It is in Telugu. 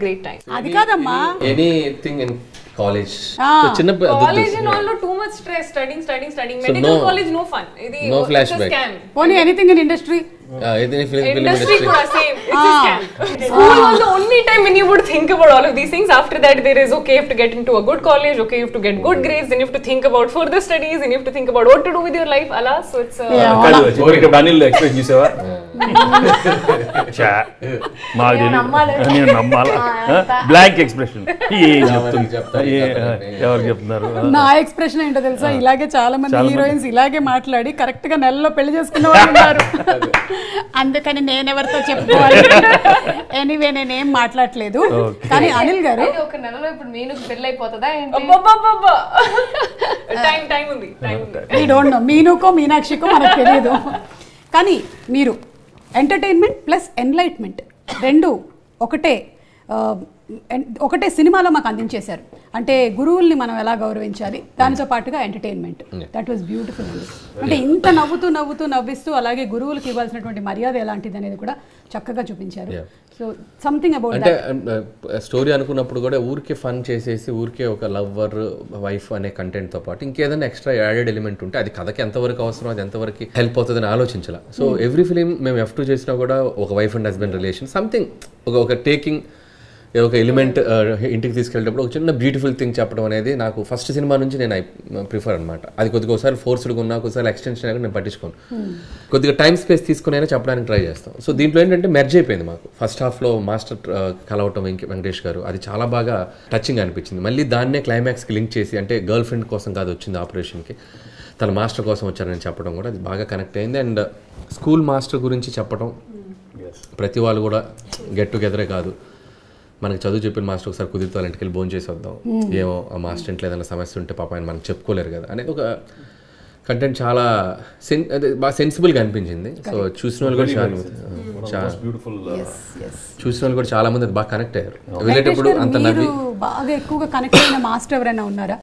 great time. అది కాదమ్మా anything in college. College and all, no, too much stress, studying. Medical college, no fun. No it's flashback. a scam. పోనీ anything in industry Industry kuda same. It's a scam. School was the only time when you would think about all of these things. After that, there is okay, you have to get into a good college, okay, you have to get good grades, then you have to think about further studies, and you have to think about what to do with your life. Alas, so it's Daniel explain చూసావా నేను నమ్మాలా బ్లాంక్ ఎక్స్ప్రెషన్ ఎవరు చెప్తున్నారు. నా ఎక్స్ప్రెషన్ ఏంటో తెలుసా, ఇలాగే చాలా మంది హీరోయిన్స్ ఇలాగే మాట్లాడి కరెక్ట్ గా నెలలో పెళ్లి చేసుకున్న వాళ్ళు ఉన్నారు. అందుకని నేనెవరితో చెప్పుకోవాలి. ఎనీవే నేనేం మాట్లాడలేదు. కానీ అనిల్ గారు ఒక నెలలో ఇప్పుడు మీను పెళ్లి అయిపోతుందా టైం ఉంది. వీ డోంట్ నో, మీనుకో మీనాక్షికో మనకు తెలియదు. కానీ మీరు ఎంటర్టైన్మెంట్ ప్లస్ ఎన్లైట్మెంట్ రెండు ఒకటే సినిమాలో మాకు అందించేశారు. అంటే గురువుల్ని మనం ఎలా గౌరవించాలి, దానితో పాటుగా ఎంటర్టైన్మెంట్. దట్ వాజ్ బ్యూటిఫుల్ అండి. అంటే ఇంత నవ్విస్తూ అలాగే గురువులకు ఇవ్వాల్సినటువంటి మర్యాద ఎలాంటిది అనేది కూడా చక్కగా చూపించారు. సో సంథింగ్ అబౌట్ అంటే స్టోరీ అనుకున్నప్పుడు కూడా ఊరికే ఫన్ చేసేసి ఊరికే ఒక లవ్వర్ వైఫ్ అనే కంటెంట్తో పాటు ఇంకేదైనా ఎక్స్ట్రా యాడెడ్ ఎలిమెంట్ ఉంటే అది కథకి ఎంతవరకు అవసరం, అది ఎంతవరకు హెల్ప్ అవుతుందని ఆలోచించాలి. సో ఎవ్రీ ఫిలిం మేము F2 చేసినా కూడా ఒక wife and husband relation something ఒక టేకింగ్ ఒక ఎలిమెంట్ ఇంటికి తీసుకెళ్ళేటప్పుడు ఒక చిన్న బ్యూటిఫుల్ థింగ్ చెప్పడం అనేది నాకు ఫస్ట్ సినిమా నుంచి నేను ప్రిఫర్ అనమాట. అది కొద్దిగా ఒకసారి ఫోర్స్డ్గా ఉన్నా, ఒకసారి ఎక్స్టెన్షన్ అయినా నేను పట్టించుకోను. కొద్దిగా టైం స్పేస్ తీసుకుని అయినా చెప్పడానికి ట్రై చేస్తాం. సో దీంట్లో ఏంటంటే మెర్జ్ అయిపోయింది మాకు. ఫస్ట్ హాఫ్లో మాస్టర్ కలవటం వెంకటేష్ గారు, అది చాలా బాగా టచింగ్ అనిపించింది. మళ్ళీ దాన్నే క్లైమాక్స్కి లింక్ చేసి, అంటే గర్ల్ ఫ్రెండ్ కోసం కాదు వచ్చింది ఆపరేషన్కి, తన మాస్టర్ కోసం వచ్చారని చెప్పడం కూడా అది బాగా కనెక్ట్ అయింది. అండ్ స్కూల్ మాస్టర్ గురించి చెప్పడం, ప్రతి వాళ్ళు కూడా గెట్ టుగెదరే కాదు, మనకి చదువు చెప్పిన మాస్టర్ ఒకసారి కుదిరితే వాళ్ళ ఇంటికి వెళ్ళి భోజనం చేసి వద్దాం, ఏమో ఆ మాస్టర్ ఇంట్లో ఏదైనా సమస్య ఉంటే పాప ఆయన మనకు చెప్పుకోలేరు కదా అనేది ఒక కంటెంట్ చాలా బాగా సెన్సిబుల్గా అనిపించింది. సో చూసిన వాళ్ళు కూడా చాలా మంది అది బాగా కనెక్ట్ అయ్యారు. వెళ్ళేటప్పుడు అంత నవ్వి బాగా ఎక్కువగా కనెక్ట్ అయిన మాస్టర్ ఎవరైనా ఉన్నారా?